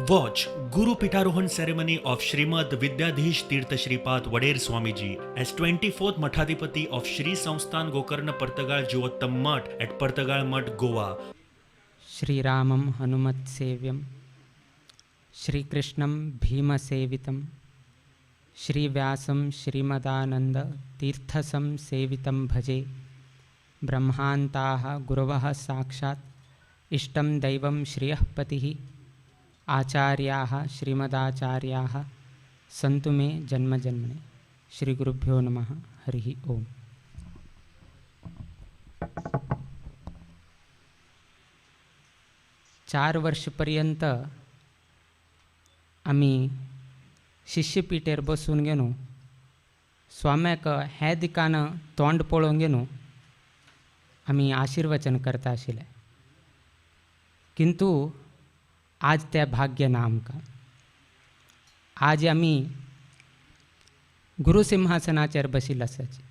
Watch Guru Pitarohan ceremony of Srimad Vidyadhish Tirtha Shripad Wader Swamiji as 24th Mathadipati of Shri Samsthan Gokarna Partagal Jivottam Mutt at Partagal Mutt, Goa. श्रीरामं हनुमत्सेव्यं श्रीकृष्णं भीमसेवितं श्रीव्यासं श्रीमदानन्दतीर्थसं सेवितं भजे। ब्रह्मान्ताः गुरवः साक्षात् इष्टं दैवं श्रियः पतिः आचार्याः श्रीमदाचार्याः सन्तु मे जन्मजन्मने। श्रीगुरुभ्यो नमः। हरिः ओम्। 4 वर्षपर्यंत आम्ही शिष्यपिठेर बसून गेलो, स्वाम्याक हे दिकानं तोंड पळोवन गेलो, आम्ही आशीर्वचन करता आशिल्ले। किंतु आज तें भाग्य ना आमकां। आज आमी गुरुसिंहासनाचेर बशिल्ले आसाचे।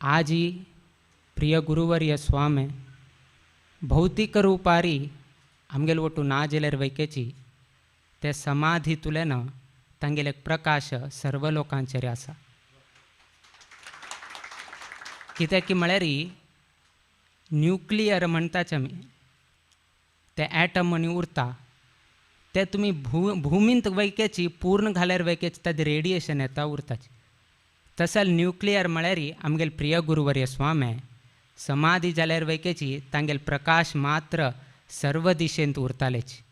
आज ही प्रिय गुरुवर्य स्वामी भौतिक रूपारी आमगेल वटू ना जाल्यार वैकेची ते समाधीतुल्यान तांगेले प्रकाश सर्व लोकांचेर आसा। कित्याक की म्हळ्यार न्यूक्लियर म्हणटाच आमी ते एटम मनी उरता ते तुमी भुमींत वैकेची पूर्ण घाल्यार वैकेची ताजें रेडिएशन येता उरताची। तशें न्यूक्लियर म्हळ्यार आमगेल प्रिय गुरुवर्य स्वामी समाधी जाल्यार वैकेची तांगेल प्रकाश मात्र सर्व दिशेंत उरतालेची।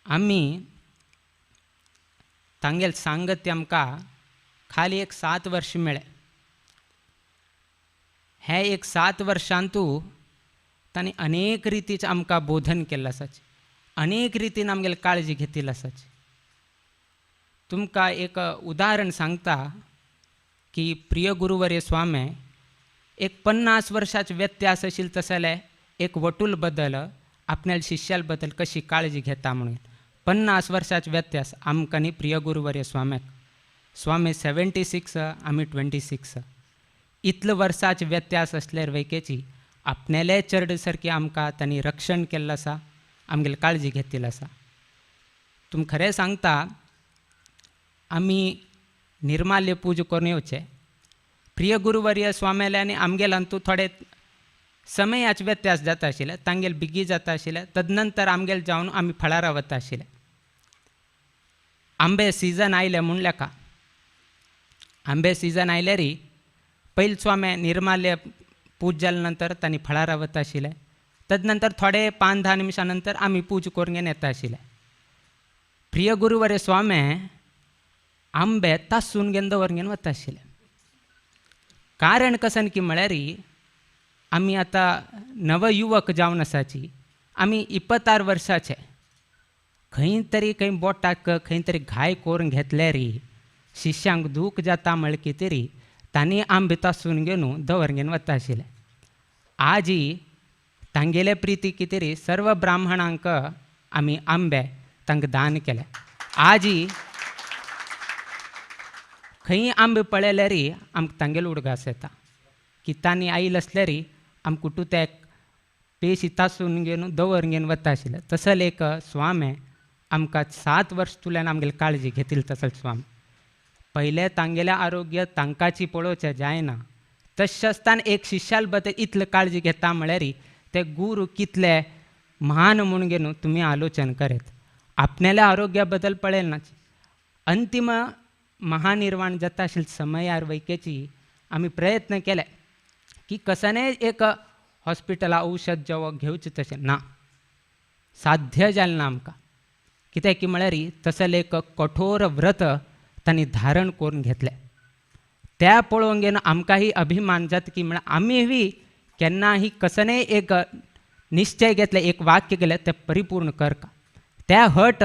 आमी तांगेल सांगत्य आमकां खाली एक 7 वर्ष मेळे। हे एक 7 वर्षांतू तांणी अनेक रितीचें आमकां बोधन केल्लें आसाचें, अनेक रितीन आमगेली काळजी घेतिल्ली आसाची। तुमकां एक उदाहरण सांगता की प्रिय गुरुवर्य स्वामी एक 50 वर्षाचे व्यत्यास आशिल्ले तशे एक वटूल बद्दल आपल्या शिष्याल बद्दल कशी काळजी घेता म्हणून 50 वर्षाचे व्यत्यास आमकां न्ही प्रिय गुरुवर्य स्वाम्याक। स्वामी 76 आमी 26। इतले वर्साचे व्यत्यास असल्यार वैकेची आपणेले चरड सारकी आमकां तांणी रक्षण केल्लें आसा, आमगेली काळजी घेतिल्ली आसा। तुम खरें सांगता आमी निर्माल्य पूजा करून येवचे। प्रिय गुरुवर्य स्वाम्याल्यांनी आमगेलांतू थोडे समयाचे व्यत्यास जाता आशिल्ले, तांगेल बेगी जाता आशिल्ले, तदनंतर आमगेल जावन आमी फळारा वता आशिल्ले। आंबे सिजन आयले म्हूण लेखा आंबे सिजन आयल्यार पयलीं स्वामी निर्माल्य पूज जाल्या नंतर तांणी फळारा वता आशिल्ले, तदनंतर थोडे 5-10 निमिषां नंतर आमी पूज करून घेवन येता आशिल्ले। प्रिय गुरुवर्य स्वामी आंबे तासून घेवन दवरून घेवन वता आशिल्ले। कारण कसन की म्हळ्यार आमी आतां नवयुवक जावन आसाची, आमी 26 वर्साचे। खंय तरी बोटाक खंय तरी घाय करून घेतल्यार शिष्यांक दूख जाता म्हळकी तरी तांणी आंबे तासून घेवन दवरून घेवन वता आशिल्ले। आज तांगेले प्रिती कितें सर्व ब्राह्मणांक आमी आंबे तांकां दान केले। आज खंय आंबे पळयल्यार आमकां तांगेलो उडगास येता की तांणी आयिल्ले आसल्यार आमकां कुठू ते पेशी तासून घेवन दवरून घेवन वता आशिल्ले। तसले एक स्वामी आमकां 7 वर्स तुल्यान आमगेली काळजी घेतिल्ली। तसले स्वामी पयले तांगेलें आरोग्य तांकांची पळोवचें जायना, तशें आसतना एक शिष्याल बद्दल इतले काळजी घेता म्हळ्यार ते गुरू कितले महान म्हूण घेवन तुमी आलोचन करेत। आपणेल्या आरोग्या बद्दल पळयनाच अंतिम महानिर्वाण जाता आशिल्ल्या समयार वैकेची आमी प्रयत्न केले की कसनय एक हॉस्पिटला औषध जेवो घेवचें तशें ना, साध्य जालें ना आमकां। कित्याक की म्हळ्यार तसलें एक कठोर व्रत तांणी धारण करून घेतलें। त्या पळोवन घेवन आमकांय अभिमान जाता की म्हळ्यार आमीय केन्नाय कसनय एक निश्चय घेतले, एक वाक्य केलें तें परिपूर्ण करता। त्या हट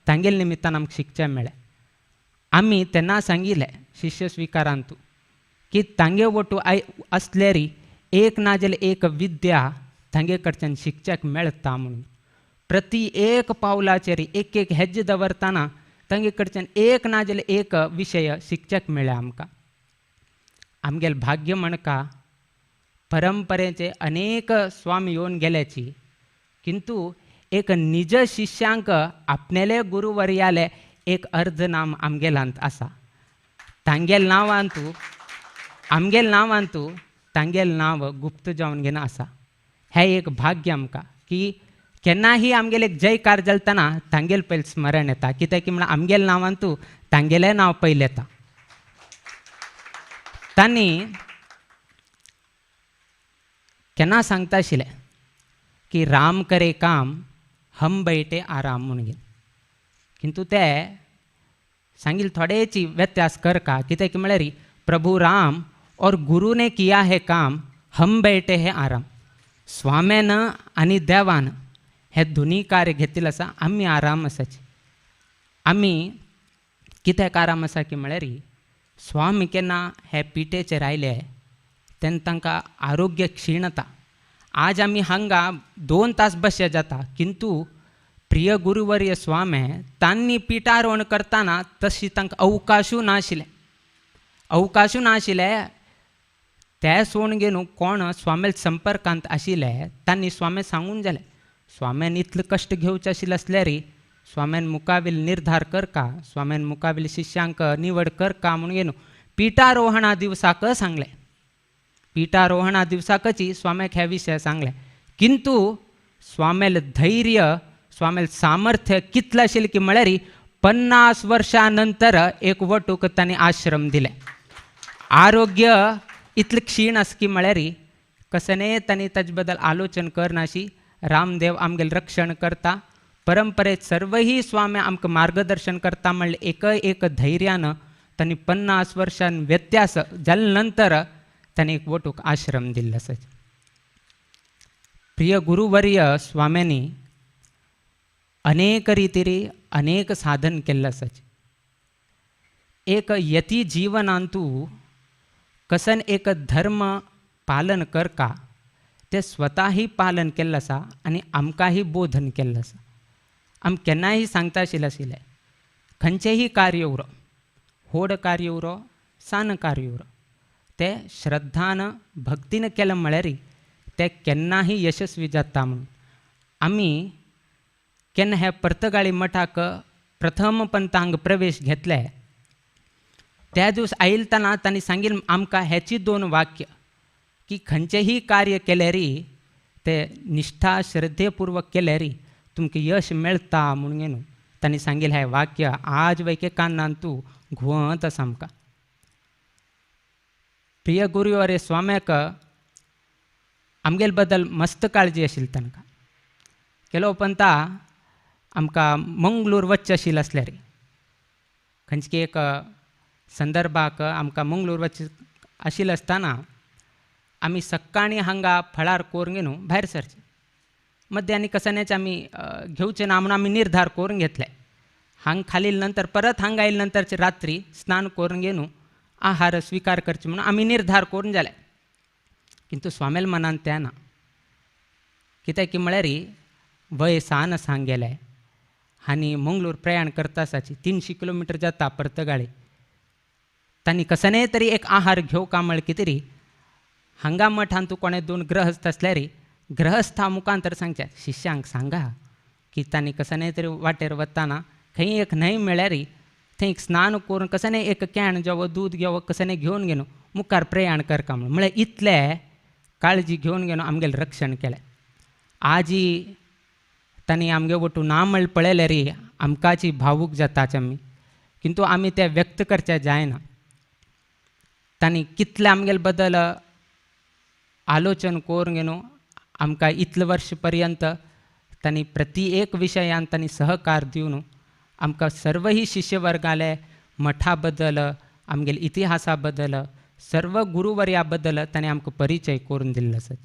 तांगेल निमित्तान आमकां शिकचें मेळ्ळें। आमी तेन्ना सांगिल्लें शिष्य स्विकारांतू की तांगे वटू असल्यार एक ना जाल्यार एक विद्या तांगे कडच्यान शिकच्याक मेळटा म्हणून प्रति एक पावलाचेर एक हेज्ज दवरतना तांगे कडच्यान एक ना जाल्यार एक विशय शिकच्याक मेळ्ळा आमकां। आमगेलें भाग्य म्हणका परंपरेचे अनेक स्वामी येवन गेल्याची, किंतु एक निज शिष्यांक आपणेले गुरुवर्याले एक अर्ज नाम आमगेलांत आसा. तांगेल नांवांतू आमगेल नांवांतू तांगेल नांव गुप्त जावन घेना आसा. हें एक भाग्य आमकां की केन्नाही आमगेले एक जयकार जालतना तांगेल पयलीं स्मरण येता. कित्याक म्हळ्यार आमगेल नांवांतू तांगेलें नांव पयलें येता. तांणी केन्ना सांगता आशिल्लें की राम करे काम हम बैठे आराम म्हणून घेवन. किंतु ते सांगिल थोडेची व्यत्यास करका. कित्याक म्हळ्यार प्रभु राम और गुरु ने किया है काम हम बैठे है आराम. स्वाम्यान आनी देवान हे दोनी कार्य घेतिल्लें आसा. आमी आराम आसाची. आमी कित्याक आराम आसा की म्हळ्यार स्वामी केन्ना हे पिठेचेर आयले तेन्ना तांकां आरोग्य क्षीणता. आज आमी हांगा 2 तास बसचे जाता. किंतु प्रिय गुरुवर्य स्वामी तांणी पिठारोहण करतना तशी तांकां अवकाशूय नाशिल्लें. ते सोडून घेवन कोण स्वामी संपर्कांत आशिल्ले तांणी स्वामी सांगून जालें स्वाम्यान इतलें कश्ट घेवचें आशिल्लें असल्यार स्वाम्यान मुखावेल निर्धार करका. स्वाम्यान मुखावेल शिष्यांक निवड करका म्हणून घेवन पिठारोहणा दिवसाक सांगलें. पिठारोहणा दिवसाकची स्वाम्याक हे विशय सांगले. किंतु स्वामेल धैर्य स्वामेल सामर्थ्य कितलें आशिल्लें की म्हळ्यार 50 वर्सां नंतर एक वटूक तांणी आश्रम दिले. आरोग्य इतलें क्षीण आस की म्हळ्यार कसने तांणी ताजे बद्दल आलोचन करनाशी. रामदेव आमगेलें रक्षण करता. परंपरेत सर्वही स्वामी आमकां मार्गदर्शन करता म्हणलें एक धैर्यान तांणी 50 वर्सां व्यत्यास जाले नंतर तांणी एक वटूक आश्रम दिल्लो आसा. प्रिय गुरुवर्य स्वाम्यांनी अनेक रितीरी अनेक साधन केल्लें आसा. एक यती जीवनांतू कसन एक धर्म पालन करका ते स्वताही पालन केल्लें आसा आनी आमकांही बोधन केल्लें आसा. आम केन्नाय सांगता आशिल्लें खंयचेही कार्य उरो व्हड कार्य उरो सान कार्य उरो ते श्रद्धान भक्तीन केलें म्हळ्यार ते केन्नाही यशस्वी जाता. म्हणून आमी केन्ना हे पर्तगाळी मठाक प्रथम पंथांग प्रवेश घेतले त्या दिवस आयिल्तना तांणी सांगिल्लें आमकां हेची 2 वाक्य की खंयचेही कार्य केल्यार ते निश्ठा श्रद्धेपूर्वक केल्यार तुमकां यश मेळटा म्हणून घेवन तांणी सांगिल्लें हें वाक्य आज वैके कान्नान तूं घुंवत आसा आमकां. प्रिय गुरुवर्य स्वाम्याक आमगेल बद्दल मस्त काळजी आशिल्ली. तांकां केलो पंता आमकां मंगळूर वचचें आशिल्लें असल्यार खंयचे एक संदर्भाक आमकां मंगळूर वचचें आशिल्लें आसतना आमी सकाळीं हांगा फळार करून घेवन भायर सरचे. मध्यानी कसनेच आमी घेवचें ना म्हणून आमी निर्धार करून घेतले. हांगा खालील नंतर परत हांगा आयिल्ले नंतरचे रात्री स्नान करून घेवन आहार स्विकार करचे म्हणून आमी निर्धार करून जाले. किंतु स्वामेल मनान तें ना. कित्याक की म्हळ्यार वय सान सांगेलें आनी मंगळूर प्रयाण करता आसाची 300 किलोमिटर जाता पर्तगाळी. तांणी कसने तरी एक आहार घेवका म्हळ्यार कितें तरी हांगा मठांत तूं कोणें 2 ग्रहस्थ असल्यार ग्रहस्था मुखांतर सांगचें शिष्यांक सांगा की तांणी कसने तरी वाटेर वताना खंय एक न्हंय मेळ्यार थंय एक स्नान करून कसने एक कॅन जेवो दूद घेवो कसने घेवन घेवन मुखार प्रयाण करका म्हणून म्हळ्यार इतले काळजी घेवन घेवन आमगेलें रक्षण केलें. आजी तांणी आमगे वटू ना म्हळ्ळें पळयल्यार आमकांची भावूक जाताच आमी. किंतु आमी तें व्यक्त करचें जायना. तांणी कितलें आमगेले बद्दल आलोचन करून घेवन आमकां इतले वर्ष पर्यंत तांणी प्रति एक विशयान तांणी सहकार दिवन आमकां सर्व ही शिश्यवर्गाले मठा बद्दल आमगेले इतिहासा बद्दल सर्व गुरुवर्या बद्दल तांणी आमकां परिचय करून दिल्लो आसा.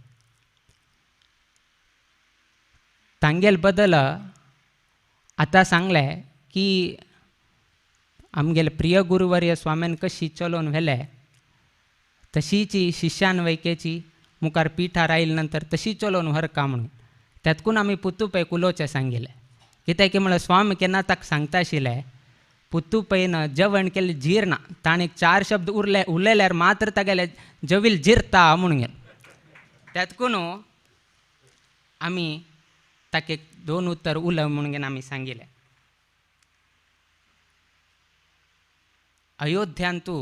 तांगेल बद्दल आतां सांगलें की आमगेले प्रिय गुरुवर्य स्वाम्यान कशी चलोवन व्हेले तशीच शिष्यान वैकेची मुखार पिठार आयिल्ले नंतर तशी चलोवन व्हरका म्हणून त्यातकून आमी पुत्तूपैक उलोवचें सांगिल्लें. कित्याक म्हळ्यार स्वामी केन्ना ताका सांगता आशिल्लें पुत्तूपैन जेवण केल्लें जीर्ण ताणें 4 शब्द उलयल्यार मात्र तागेलें जवील जिरता म्हणून त्यातकून आमी ताका एक 2 उत्तर उल म्हणून आमी सांगिल्लें. अयोध्यांतू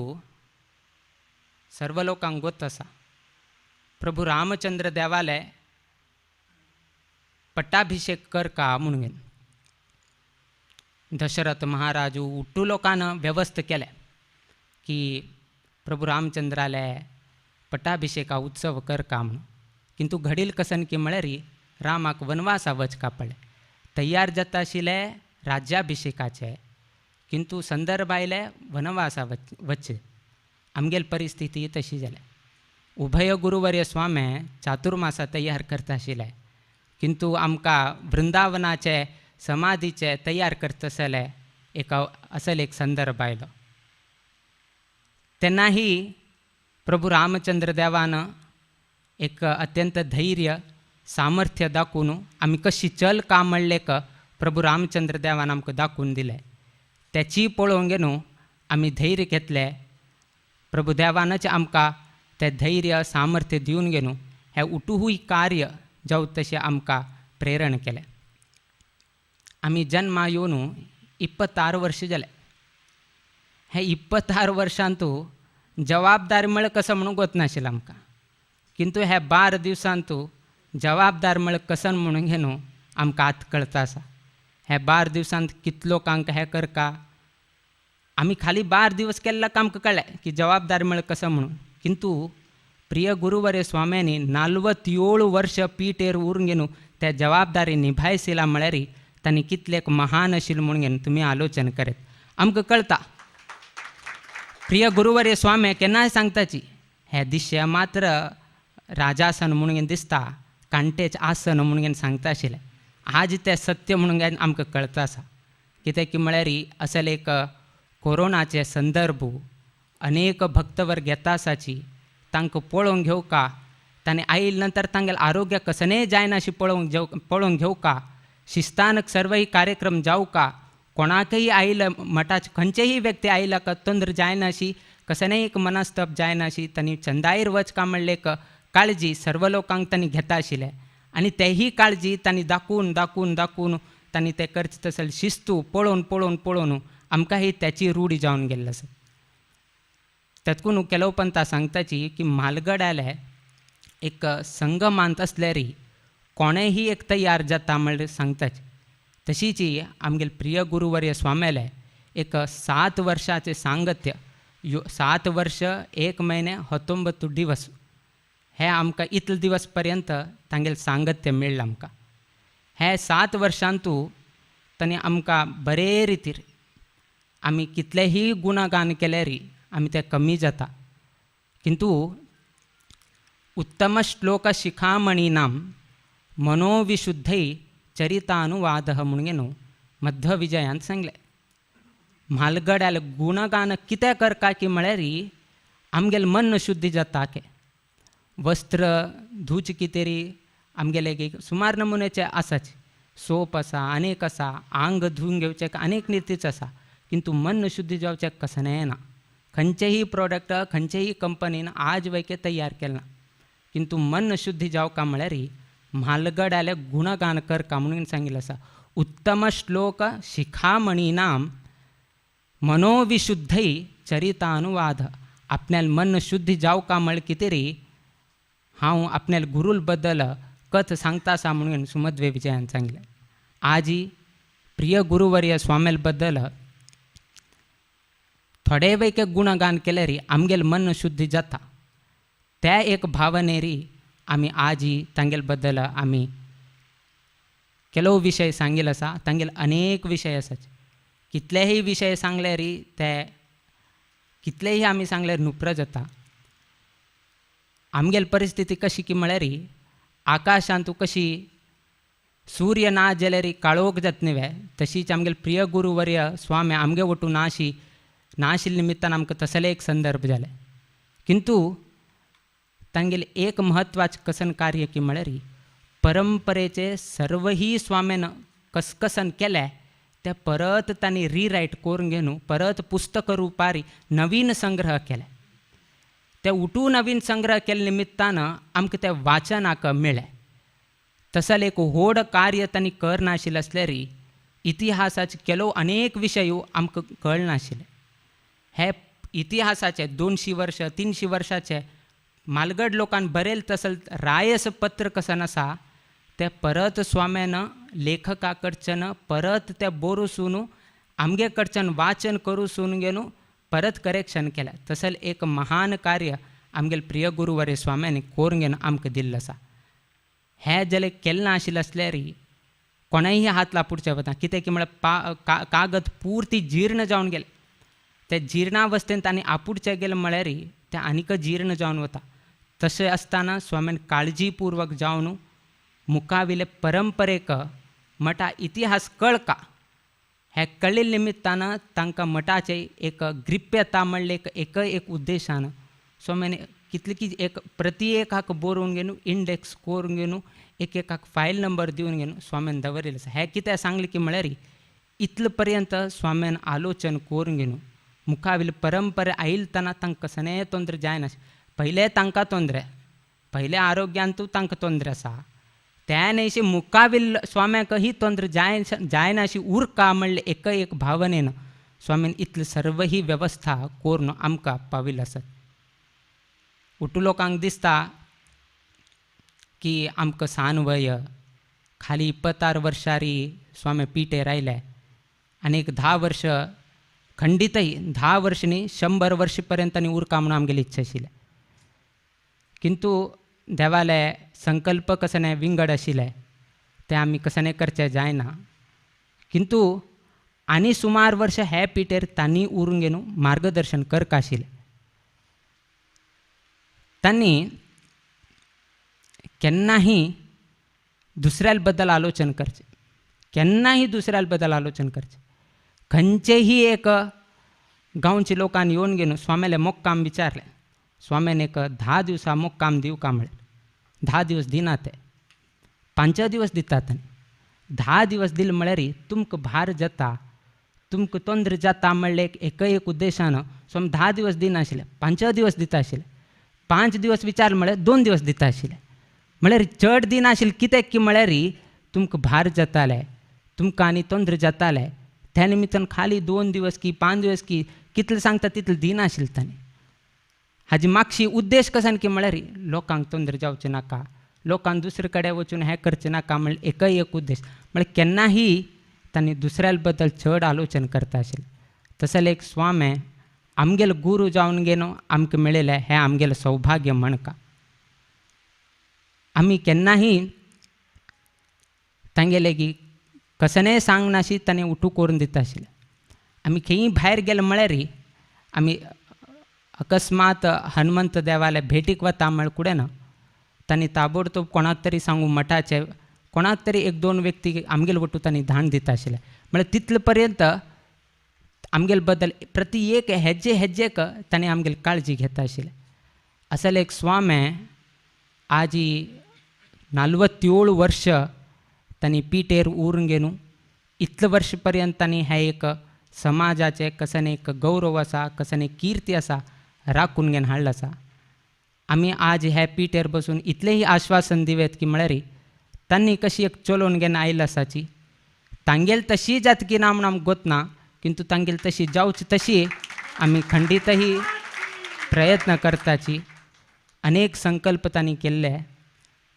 सर्व लोकांक गोत आसा प्रभू रामचंद्र देवाले पट्टाभिषेक कर का म्हणून दशरथ महाराजू उट्टू लोकांनं व्यवस्थ केले की प्रभू रामचंद्राले पट्टाभिषेका उत्सव कर का म्हणून. किंतु घडील कसन की म्हळ्यार रामाक वनवासा वचका पडले. तयार जाता आशिल्ले राज्याभिषेकाचे, किंतु संदर्भ आयले वनवासा वचचे. आमगेल परिस्थिती तशी जाल्या. उभय गुरुवर्य स्वामी चातुर्मासा तयार करता आशिल्ले, किंतु आमकां वृंदावनाचे समाधीचे तयार करता आसले एक संदर्भ आयलो. तेन्नाही प्रभू रामचंद्र देवान एक अत्यंत धैर्य सामर्थ्य दाखवून आमी कशी चल का म्हणलेक प्रभू रामचंद्र देवान आमकां दाखवून दिलें. त्याची पळोवंक न्हू आमी धैर्य घेतले. प्रभू देवानच आमकां तें धैर्य सामर्थ्य दिवन न्हू हें उठूय कार्य जावं तशें आमकां प्रेरण केलें. आमी जन्मा येवन 26 वर्सां जाले. हे 26 वर्सांतू जबाबदारी म्हळ्यार कसो म्हणून गोत नाशिल्लो आमकां. किंतु हे 12 दिवसांतू जबाबदार म्हळ्यार कसन म्हणून हें न्हू आमकां आत कळता आसा. हे 12 दिवसांत कितलो लोकांक हें करका आमी खाली 12 दिवस केल्ल्याक आमकां कळ्ळें की जबाबदारी म्हळ्यार कसो म्हणून. किंतु प्रिय गुरुवर्य स्वाम्यांनी 47 वर्ष पिठेर उरून घेवन त्या जबाबदारी निभायसिला म्हळ्यार तांणी कितलेक महान आशिल्लो म्हणून तुमी आलोचन करत. आमकां कळटा प्रिय गुरुवर्य स्वामी केन्नाय सांगताची हे दिशे मात्र राजासन म्हणून दिसता, कांटेच आसन म्हणून सांगता आशिल्लें. आज तें सत्य म्हणून आमकां कळटा आसा. कित्याक की म्हळ्यार असल एक कोरोनाचे संदर्भ अनेक भक्तवर्ग येता आसाची तांकां पळोवंक घेवका, ताणें आयिल्ले नंतर तांगेलें आरोग्य कसनय जायना अशी पळोवंक घेवका, शिस्तानक सर्वही कार्यक्रम जावका, कोणाकय आयिल्ले मठाचे खंयचेय व्यक्ती आयिल्ल्याक तोंदर जायना अशी, कसनय एक मनस्तप जायना अशी तांणी चंदायर वचका म्हणले एक काळजी सर्व लोकांक तांणी घेता आशिल्ले. आनी तेही काळजी तांणी दाखोवन तांणी ते करचे तसले शिस्तू पळोवन आमकां ही त्याची रूढ जावन गेल्ली आसा. तातूंत केलो पंता सांगताची की म्हालगड्याले एक संगमांत असल्यार कोणेही एक तयार जाता म्हणल्यार सांगताची. तशीच आमगेले प्रिय गुरुवर्य स्वाम्याले एक 7 वर्षाचे सांगत्य 7 वर्ष 1 महिने 19 दिवस हे आमकां इतले दिवस पर्यंत तांगेलें सांगत्य मेळ्ळें आमकां. हे 7 वर्सांतू ताणें आमकां बरे रितीर आमी कितलेही गुणगान केल्यार आमी ते कमी जाता. किंतु उत्तम श्लोक शिखामणीनां मनोविशुद्धै चरितानुवाद म्हणून मध्य विजयांत सांगलें. म्हालगड्याल गुणगान कितें करता की म्हळ्यार आमगेलें मन शुद्धी जाता के. वस्त्र धुवचे कितें आमगेले एक सुमार नमुन्याचे आसाच, सोप आसा अनेक आसा, आंग धुवन घेवचे अनेक नितीच आसा, किंतु मन शुद्धी जावचे कसनय ना. खंयचेही प्रोडक्ट खंयचेही कंपनीन आज वैके तयार केलें ना. किंतु मन शुद्धी जावका म्हळ्यार म्हालगड्याले गुणगान करका म्हणून सांगिल्लें आसा. उत्तम श्लोक शिखामणीनां मनोविशुद्धै चरितानुवाद. आपल्याल मन शुद्धी जावका म्हळ्यार कितें हांव आपल्याल गुरुल बद्दल कथ सांगता आसा म्हणून सुमध्वे विजयान सांगलें. आजी प्रिय गुरुवर्य स्वामेल बद्दल थोडे वैके गुणगान केल्यार आमगेल मन शुद्धी जाता. त्या एक भावनेरी आमी आजी तांगेल बद्दल आमी केलो विशय सांगिल्लो आसा. तांगेल अनेक विशय आसात. कितलेही विशय सांगल्यार ते कितलेही आमी सांगल्यार नुप्र जाता. आमगेल परिस्थिती कशी की म्हळ्यार आकाशांतू कशी सूर्य ना जाल्यार काळोख जाता न्ही तशीच आमगेल प्रिय गुरुवर्य स्वामी आमगे वटू नाशिल्ले निमित्तान आमकां तसले एक संदर्भ जाले. किंतु तांगेले एक म्हत्वाचें कसन कार्य की म्हळ्यार परंपरेचे सर्वही स्वाम्यान कसकसन केले ते परत तांणी रिरायट करून घेवन परत पुस्तक रुपारी नवीन संग्रह केले. ते उठू नवीन संग्रह केले निमित्तान आमकां ते वाचनाक मेळ्ळे. तसल एक व्हड कार्य तांणी करनाशिल्लें असल्यारी इतिहासाचे केलो अनेक विशय आमकां कळनाशिल्ले. हे इतिहासाचे 200 वर्ष 300 वर्षाचे मालगड लोकांन बरयल तसल रायस पत्र कसन आसा ते परत स्वाम्यान लेखका कडच्यान परत ते बरोसून आमगे कडच्यान वाचन करूसून घेवन परत करेक्शन केलें. तसल एक महान कार्य आमगेले प्रिय गुरुवर्य स्वाम्यानी करून घेवन आमकां दिल्लें आसा. हे जाल्यार केलें नाशिल्लें असल्यार कोणायही हात लापूडचे वता. कित्याक की म्हळ्यार कागद पुर्ती जीर्ण जावन गेले. ते जिर्णावस्थेंत तांणी आपूडचे गेले म्हळ्यार ते आनीक जीर्ण जावन वता. तशें आसतना स्वाम्यान काळजीपूर्वक जावन मुखाविले परंपरेक मठा इतिहास कळका हे कळिल्ले निमित्तान तांकां मठाचे एक ग्रिप्यता म्हणले एक उद्देशान स्वाम्यान कितले की एक प्रति एकाक बरोवन घेवन इंडेक्स करून घेवन एक एकाक फायल नंबर दिवन घेवन स्वाम्यान दवरिल्लें आसा. हें कितें सांगलें की म्हळ्यार इतले पर्यंत स्वाम्यान आलोचन करून घेवन मुखाविले परंपरे आयिल्ताना तांकां कसलेय तोंदरे जायनाशिल्ले. पयले तांकां तोंदरे, पयले आरोग्यांतू तांकां तोंदरे आसा. त्या नयशे मुखाविल स्वाम्याक ही तोंदरे जायनाशी उरका म्हणले एक भावनेन स्वामीन इतली सर्व ही व्यवस्था करून आमकां पाविल्ली आसात. उठू लोकांक दिसता की आमकां सान वय खाली 26 वर्सांनी स्वामी पिठेर आयले आनी एक 10 वर्ष खंडितय 10 वर्ष न्ही 100 वर्ष पर्यंत आनी उरका म्हणून आमगेली इच्छा आशिल्ले. किंतु देवाले संकल्प कसने विंगड आशिल्ले ते आमी कसने करचे जायना. किंतु आनी सुमार वर्ष हे पिठेर तांणी उरून घेवन मार्गदर्शन करता आशिल्लें. तांणी केन्नाही दुसऱ्या बद्दल आलोचन करचें, केन्नाही दुसऱ्या बद्दल आलोचन करचें. खंयचेही एक गांवच्या लोकांनी येवन घेवन स्वाम्याले मोक्काम विचारलें. स्वाम्यान एक 10 दिवसां मोक्काम दिवका म्हणलें. 10 दिवस दिना ते 5 दिवस दितात. 10 दिवस दिले म्हळ्यार तुमकां भार जाता, तुमकां तोंदरे जाता म्हणलें एक उद्देशान स्वामी 10 दिवस दिनाशिल्ले, 5 दिवस दिता आशिल्ले. 5 दिवस विचारले म्हळ्यार 2 दिवस दिता आशिल्ले. म्हळ्यार चड दिनाशिल्ले. कित्याक की म्हळ्यार तुमकां भार जाताले, तुमकां आनी तोंदरे जाताले. त्या निमित्तान खाली 2 दिवस की 5 दिवस की कितले सांगता तितले दिनाशिल्ले तांणी. हाजी मागशी उद्देश कसान की म्हळ्यार लोकांक तोंदरे जावचे नाका, लोकांक दुसरे कडेन वचून हें करचें नाका म्हणलें एक उद्देश. म्हळ्यार केन्नाही तांणी दुसऱ्या बद्दल चड आलोचन करता आशिल्लें. तसले एक स्वामी आमगेलो गुरू जावन घेवन आमकां मेळिल्लें हें आमगेलें सौभाग्य म्हणका. आमी केन्नाही तांगेले की कसनेय सांगनाशी ताणें उठू करून दिता आशिल्लें. आमी खंयी भायर गेले म्हळ्यार आमी अकस्मात हनुमंत देवाले भेटीक वता म्हळ्यार कुडेन तांणी ताबडतोब कोणाक तरी सांगू मठाचे कोणाक तरी 1-2 व्यक्ती आमगेले वटू तांणी धाण दिता आशिल्ले. म्हळ्यार तितले पर्यंत आमगेले बद्दल प्रति एक हेज्जेक ताणें आमगेली काळजी घेता आशिल्ले. असले एक स्वामी आज 47 वर्ष तांणी पिठेर उरून घेवन इतले वर्ष पर्यंत तांणी हे एक समाजाचे कसन एक गौरव आसा, कसन एक कीर्ती आसा राखून घेवन हाडला आसा. आमी आज हे पिठेर बसून इतलेही आश्वासन दिवेत की म्हळ्यार तांणी कशी एक चलोवन घेवन आयिल्ली आसाची. तांगेल तशी जातकी ना म्हणून आमकां गोतना, किंतु तांगेल तशी जावची तशी आमी खंडितही प्रयत्न करताची. अनेक संकल्प तांणी केल्ले.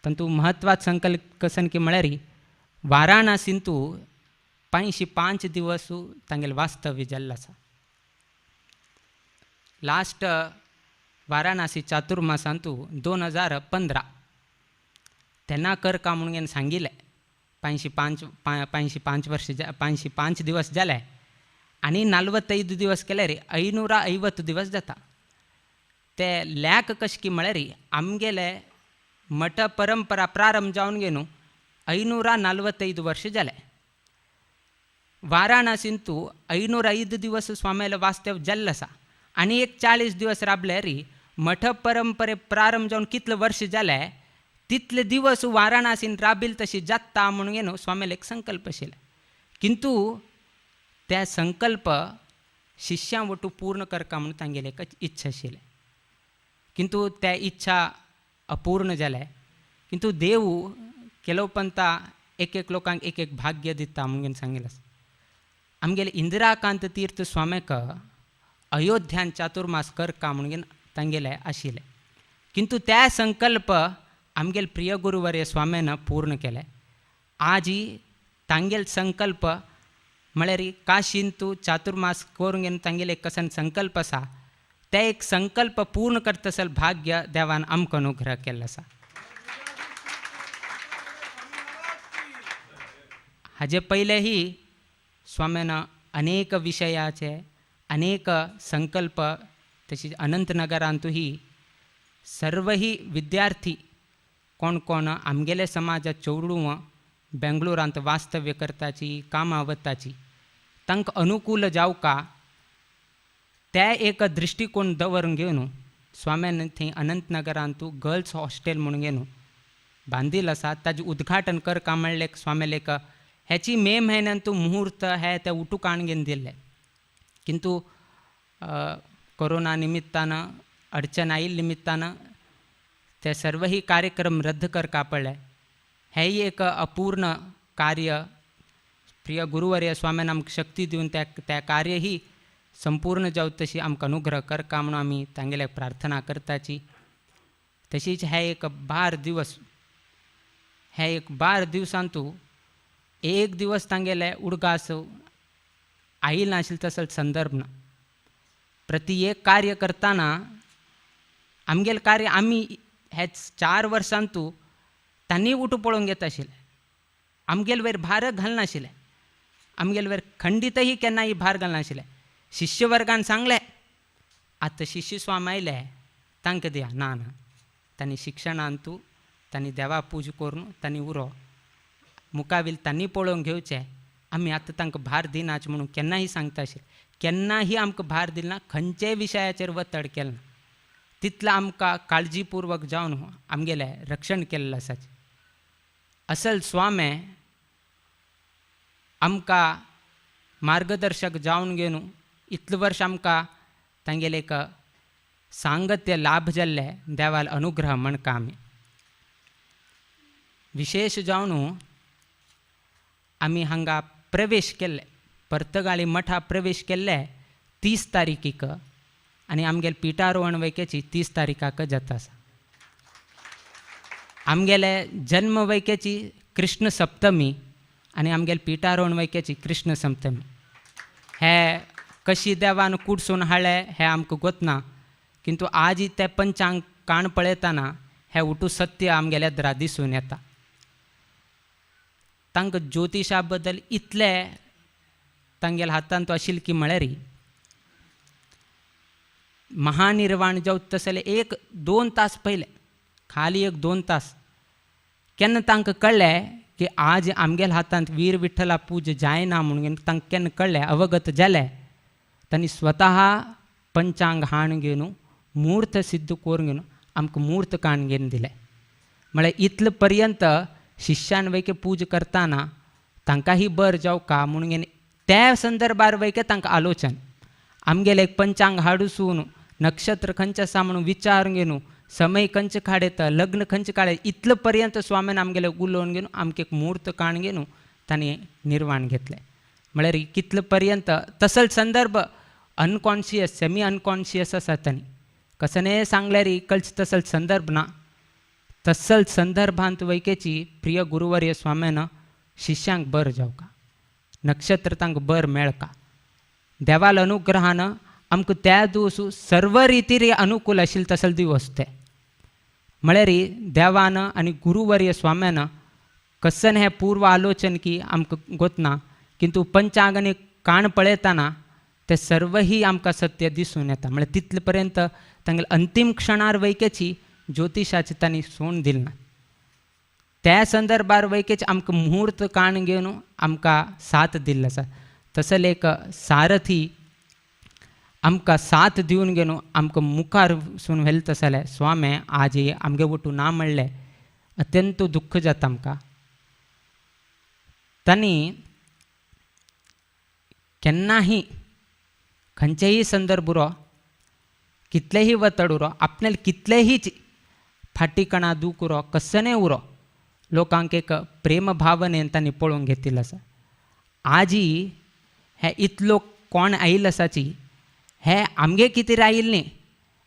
परंतु महत्वाचो संकल्प कसन की म्हळ्यार वाराणसींतू 505 दिवस तांगेलें वास्तव्य जाल्लें आसा. लास्ट वाराणसी चातुर्मासांतू 2015 तेन्ना करका म्हणून सांगिल्लें. 505 वर्ष 505 दिवस जाले आनी 45 दिवस केल्यार 550 दिवस जाता. ते लॅक कशें की म्हळ्यार आमगेले मठ परंपरा प्रारंभ जावन घेवन 545 वर्ष जाले. वाराणसींतू 505 दिवस स्वाम्याले वास्तव्य जाल्लें आसा आनी एक 40 दिवस राबल्यार मठ परंपरे प्रारंभ जावन कितले वर्ष जाले तितले दिवस वाराणसीन राबिल तशी जाता म्हणून घेवन स्वाम्याले एक संकल्प आशिल्ले. किंतु त्या संकल्प शिष्यां वटू पूर्ण करता म्हणून तांगेली एक इच्छा आशिल्ली. किंतु त्या इच्छा अपूर्ण जाले. किंतु देव ಕೆಲವು ಪಂತ एक लोकांक एक भाग्य दिता म्हणून सांगितलं. आमगेले इंदिराकांत तीर्थ स्वाम्याक अयोध्यान चातुर्मास कर का म्हणून तांगेले आशिल्ले. किंतु त्या संकल्प आमगेल प्रिय गुरुवर्य स्वाम्यानं पूर्ण केले. आजी तांगेल संकल्प म्हळ्यार काशींतू चातुर्मास करून तांगेले एक कसन संकल्प आसा ते एक संकल्प पूर्ण करतसल भाग्य देवान आमकां अनुग्रह केल्लो आसा. हाजे पयलेही स्वाम्यानं अनेक विशयाचे अनेक संकल्प तशीच अनंतनगरांतूही सर्वही विद्यार्थी कोण कोण आमगेले समाजा चोडूं बेंगळुरांत वास्तव्य करताची कामां वताची तांकां अनुकूल जावका ते एक दृश्टिकोन दवरून घेवन स्वाम्यान थंय अनंतनगरांतू गर्ल्स हॉस्टेल म्हणून घेवन बांदिल्लो आसा. ताजें उद्घाटन कर का म्हणलें स्वाम्यालेक हेची मे म्हयन्यांतू मुहूर्त हे ते उठूक आणगेन दिल्ले. किंतु कोरोना निमित्तानं अडचण आयिल्ले निमित्तानं ते सर्वही कार्यक्रम रद्द करका पडले. हेही एक अपूर्ण कार्य प्रिय गुरुवर्य स्वाम्यान आमकां शक्ती दिवन त्या कार्य ही संपूर्ण जावं तशी आमकां अनुग्रह करका म्हणून आमी तांगेले प्रार्थना करताची. तशीच हे एक 12 दिवस हे एक 12 दिवसांतू एक दिवस तांगेले उडगास आयिल्लो नाशिल्लो तसो संदर्भ ना. प्रति एक कार्य करताना आमगेलें कार्य आमी हे 4 वर्सांतू तांणी उठू पळोवंक घेता आशिल्ले. आमगेले वयर भार घालनाशिल्ले. आमगेले वयर खंडितही केन्नाय भार घालनाशिल्ले. शिष्य वर्गान सांगलें आतां शिष्य स्वामी आयले तांकां दिया. ना ना तांणी शिक्षणांतू तांणी देवा पूजा करून तांणी उरो मुखावेल तांणी पळोवंक घेवचें. आमी आतां तांकां भार दिनाचे म्हणून केन्नाय सांगता आशिल्ले. केन्नाही आमकां भार दिलो ना. खंयचेय विशयाचेर वतड केलें ना. तितलो आमकां काळजीपूर्वक जावन आमगेलें रक्षण केल्लें आसा. असल स्वामी आमकां मार्गदर्शक जावन घेवन इतलें वर्ष आमकां तांगेलें एक सांगत्य लाभ जाल्ले देवाल अनुग्रह म्हणका आमी. विशेष जावन आमी हांगा प्रवेश केल्ले पर्तगाळी मठा प्रवेश केल्ले 30 तारीखीक आनी आमगेले पिठारोहण वैकेची 30 तारीखाक जाता आसा. आमगेले जन्म वैकेची कृष्ण सप्तमी आनी आमगेले पिठारोहण वैकेची कृष्ण सप्तमी. हे कशी देवान कुडसून हाडलें हें आमकां गोतना. किंतु आज ते पंचांग काण पळयतना हें उठू सत्य आमगेल्या दरा दिसून येता. तांकां ज्योतिशा बद्दल इतलें तांगेल्या हातांत आशिल्लें की म्हळ्यार महानिर्वाण जावं तसले 1-2 तास पयले खाली 1-2 तास केन्ना तांकां कळ्ळें की आज आमगेल्या हातांत वीर विठ्ठला पूजा जायना म्हणून तांकां केन्ना कळ्ळें अवगत जालें तांणी स्वता पंचांग हाण घेवन मुहूर्त सिद्ध करून घेवन आमकां मुहूर्त काण घेवन दिलें. म्हळ्यार इतले पर्यंत शिष्यान वैके पूजा करतना तांकांही बर जावका म्हणून त्या संदर्भार वैके तांकां आलोचन आमगेले एक पंचांग हाडूसून नक्षत्र खंयचे आसा म्हणून विचारून घेवन समय खंयचे काडयता लग्न खंयचे काडयता इतले पर्यंत स्वामीन आमगेले उलोवन घेवन आमकां एक मुहूर्त काण घेवन तांणी निर्वाण घेतलें. म्हळ्यार कितले पर्यंत तसले संदर्भ अनकॉन्शियस सेमी अनकॉन्शियस आसा तांणी कसने सांगल्यार कळचे तसले संदर्भ ना. तसल संदर्भांत वैकेची प्रिय गुरुवर्य स्वाम्यान शिष्यांक बर जावका नक्षत्र तांकां बर मेळका देवाल अनुग्रहान आमकां त्या दिवस सर्व रितीर अनुकूल आशिल्ले तसले दिवस ते. म्हळ्यार देवान आनी गुरुवर्य स्वाम्यान कसन हें पूर्व आलोचन की आमकां गोतना. किंतु पंचांग आनी काण पळयतना ते सर्वही आमकां सत्य दिसून येता. म्हळ्यार तितले पर्यंत तांगेले अंतीम क्षणार वैकेची ज्योतिशाची तांणी सोण दिली ना. त्या संदर्भार वैकेच आमकां मुहूर्त काण घेवन आमकां साथ दिल्लो आसा. तसले एक सारथी आमकां साथ दिवन घेवन आमकां मुखार वचून व्हेले तसले स्वामी आज आमगे वटू ना म्हणलें अत्यंत दुख्ख जाता आमकां. तांणी केन्नाही खंयचेही संदर्भ उरो कितलेही वतड उरो आपल्याला कितलेही फाटी कणा दूख उरो कसने उरो लोकांक एक प्रेम भावनेन तांणी पळोवंक घेतिल्लो आसा. आजी हे इतलो कोण आयिल्लो आसाची हे आमगे कितें आयिल्ले न्ही,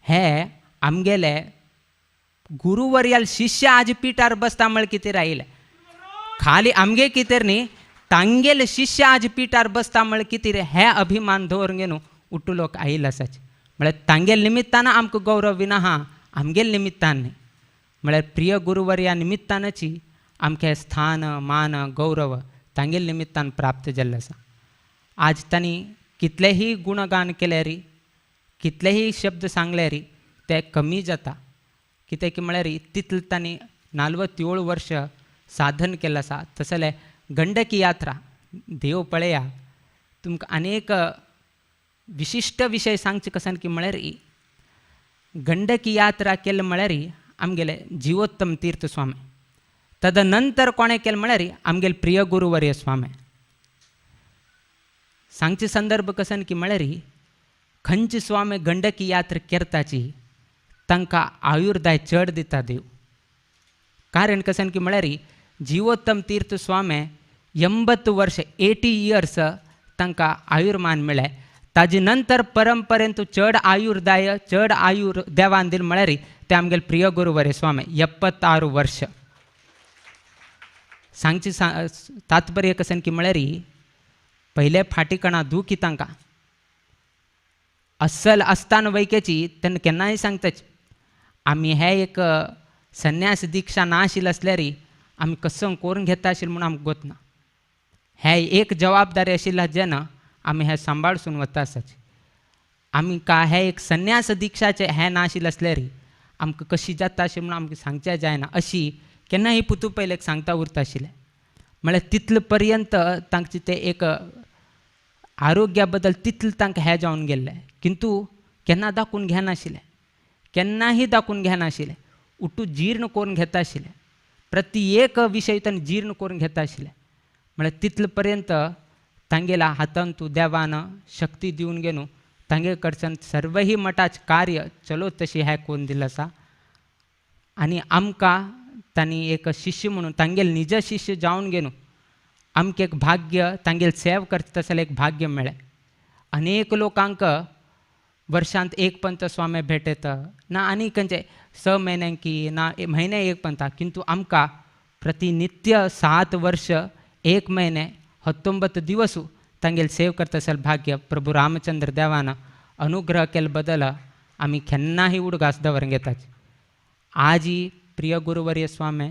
हे आमगेले गुरुवर्याल शिष्य आज पिठार बसता म्हळ्यार कितें आयिल्ले. खाली आमगे कितें न्ही, तांगेले शिष्य आज पिठार बसता म्हळ्यार कितें हे अभिमान दवरून घेवन उट्टू लोक आयिल्ले आसाचे. म्हळ्यार तांगेले निमित्तान आमकां गौरव विना हा आमगेले निमित्तान न्ही. म्हळ्यार प्रिय गुरुवर्या निमित्तानची आमकां स्थान मान गौरव तांगेले निमित्तान प्राप्त जाल्लें आसा. आज तांणी कितलेही गुणगान केल्यार कितलेही शब्द सांगल्यार ते कमी जाता. कित्याक म्हळ्यार तितलें तांणी 47 वर्ष साधन केलें आसा. तशें जाल्यार गंडकी यात्रा देव पळया तुमकां अनेक विशिश्ट विशय सांगचे कसन की म्हळ्यार गंडकी यात्रा केले म्हळ्यार आमगेले जीवोत्तम तीर्थ स्वामी. तदनंतर कोणें केलें म्हळ्यार आमगेले प्रिय गुरुवर्य स्वामी. सांगचे संदर्भ कसन की म्हळ्यार खंयचे स्वामी गंडकी यात्रा करताची तांकां आयुर्दाय चड दिता देव. कारण कसन की म्हळ्यार जीवोत्तम तीर्थ स्वामी 80 वर्ष 80 इयर्स तांकां आयुर्मान मेळ्ळें. ताजे नंतर परंपरेन तूं चड आयुर्दाय चड आयुर देवान दिलें म्हळ्यार ते आमगेले प्रिय गुरुवर्य स्वामी 76 वर्ष. सांगचे तात्पर्य कसन की म्हळ्यार पहिले फाटी कणा दुखी तांकां अस्सल आसताना वैकेची तेन्ना केन्नाय सांगताच आमी हे एक संन्यास दिक्षा नाशिल्ली आसल्यार आमी कसं करून घेता आशिल्लें म्हूण आमकां गोत ना. हे एक जबाबदारी आशिल्ल्या जेन्ना आमी हें सांबाळसून वता आसाची. आमी का हे एक संन्यास दिक्षाचे हें नाशिल्लें आसल्यार आमकां कशी जाता अशें म्हूण आमकां सांगचें जायना अशी केन्नाय पुतू पयलेक सांगता उरता आशिल्लें. म्हळ्यार तितले पर्यंत तांचे ते एक आरोग्या बद्दल तितलें तांकां हें जावन गेल्लें. किंतु केन्ना दाखोवन घेनाशिल्लें, केन्नाही दाखोवन घेनाशिल्लें. उट्टू जीर्ण करून घेता आशिल्लें. प्रत्येक विशय तांणी जीर्ण करून घेता आशिल्लें. म्हळ्यार तितले पर्यंत तांगेल्या हातान तूं देवान शक्ती दिवन गेनू तांगे कडच्यान सर्वही मठाचें कार्य चलो तशी हें करून दिल्लें आसा. आनी आमकां तांणी एक शिष्य म्हणून तांगेले निज शिष्य जावन गेनू आमकां एक भाग्य तांगेले सेव करता तसलें एक भाग्य मेळ्ळें. अनेक लोकांक वर्षांत एक पंत स्वामी भेटत ना आनी खंयचे 6 म्हयन्यांकी ना म्हयने एक पंता. किंतु आमकां प्रतिनित्य 7 वर्ष 1 म्हयने 19 दिवस तांगेले सेव करता तसलें भाग्य प्रभू रामचंद्र देवान अनुग्रह केले बदल आमी केन्नाही उडगास दवरून घेतात. आज प्रिय गुरुवर्य स्वामी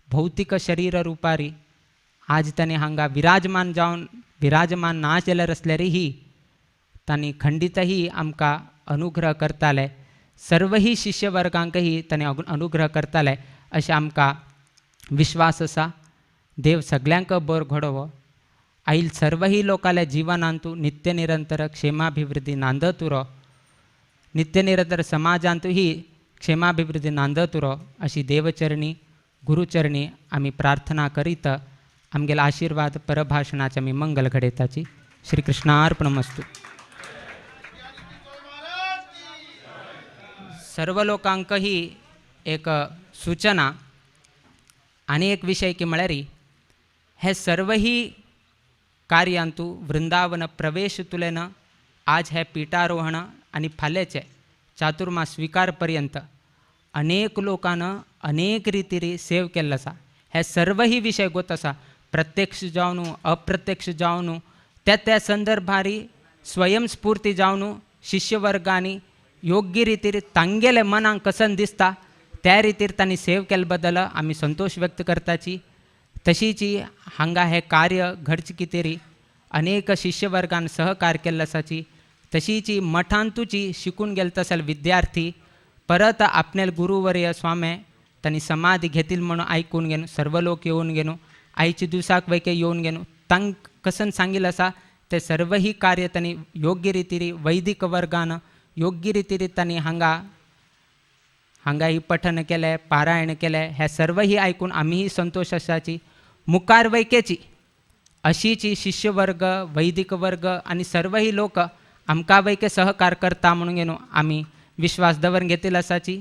भौतिक शरीर रुपारी आज तांणी हांगा विराजमान ना जाल्यार आसल्यारही तांणी खंडितही आमकां अनुग्रह करताले. सर्वही शिष्य वर्गांकही तांणी अनुग्रह करताले अशें आमकां विश्वास आसा. देव सगळ्यांक बर घडोवो. आयिल सर्वही लोकांल्या जिवनांतू नित्य निरंतर क्षेमाभिवृद्धी नांदत उरो. नित्य निरंतर समाजांतूही क्षेमाभिवृद्धी नांदत उरो अशी देवचरणी गुरुचरणी आमी प्रार्थना करीत आमगेले आशीर्वाद परभाषणाचे आमी मंगल घडयताची. श्री कृष्णार्पणमस्तु. सर्व लोकांकही एक सूचना आनी एक विषय की म्हळ्यार हे सर्वही कार्यांतू वृंदावन प्रवेश तुलेन आज हे पिठारोहण आनी फाल्यांचे चातुर्मास स्वीकार पर्यंत अनेक लोकांना अनेक रितीरी सेव केल्लो आसा. हे सर्वही विशय गोत आसा. प्रत्यक्ष जावन अप्रत्यक्ष जावन त्या संदर्भारी स्वयंस्फूर्ती जावन शिष्यवर्गांनी योग्य रितीर तांगेले मनाक कसन दिसता त्या रितीर तांणी सेव केले बद्दल आमी संतोष व्यक्त करताची. तशीच हांगा हे कार्य घडचे कितेरी अनेक शिष्यवर्गान सहकार केल्लो आसाची. तशीच मठांतूची शिकून गेले तसले विद्यार्थी परत आपले गुरुवर्य स्वामी तांणी समाधी घेतील म्हणून आयकून घेवन सर्व लोक येवन घेवन आयच्या दिवसाक वैके येवन घेवन तांक कसन सांगिल्लें आसा ते सर्वही कार्य तांणी योग्य रितीरी वैदिक वर्गान योग्य रितीरी तांणी हांगा ही पठन केलें पारायण केलें. हे सर्वही आयकून आमीही संतोष आसाची. मुखार वैकेची अशीच शिष्यवर्ग वैदिक वर्ग आनी सर्वही लोक आमकां वैके सहकार करता म्हणून घेवन आमी विश्वास दवरून घेतिल्लो आसाची.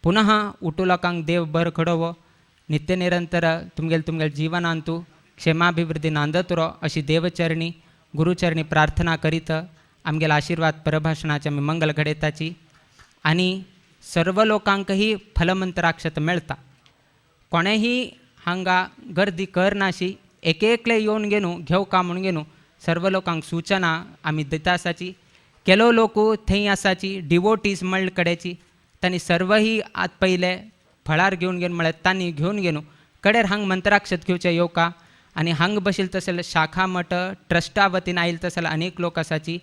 पुनः उटू लोकांक देव बर घडोवो. नित्य निरंतर तुमगेल जीवनांतू क्षेमाभिवृद्धी नांदत रो अशी देवचरणी गुरुचरणी प्रार्थना करीत आमगेला आशीर्वाद परभाषणाच्या मी मंगल घडेताची आणि सर्व लोकांकही फलमंत्राक्षत मेळता कोणेही हांगा गर्दी करनाशी एक एकले येऊन गेनू घेऊ का म्हणून गेनू सर्व लोकांक सूचना आम्ही दिता आसाची केलो लोक थंय आसाची डिवोटीज मळ कडेची तांणी सर्वही आत पहिले फळार घेवन गेन म्हळ्यार तांणी घेवन गेनू कडेर हांग मंत्राक्षत घेवचे येवका आणि हांग बशील तसले शाखा मठ ट्रस्टा वतीन आयल तसले अनेक लोक आसाची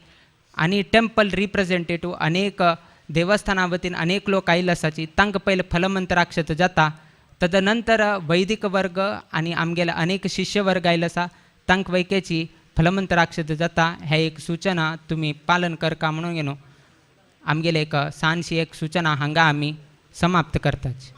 आणि टेम्पल रिप्रेझेंटेटिव्ह अनेक देवस्थाना वतीन अनेक लोक आयल आसाची तांकां पहिले फलमंत्राक्षत जाता तदनंतर वैदिक वर्ग आणि आमगेले अनेक शिष्य वर्ग आयल आसा तांकां वैकेची फलमंत्राक्षत जाता हे एक सूचना तुम्ही पालन करका म्हणून घेनो आमगेले एक सानशी एक सूचना हांगा आमी समाप्त करताच.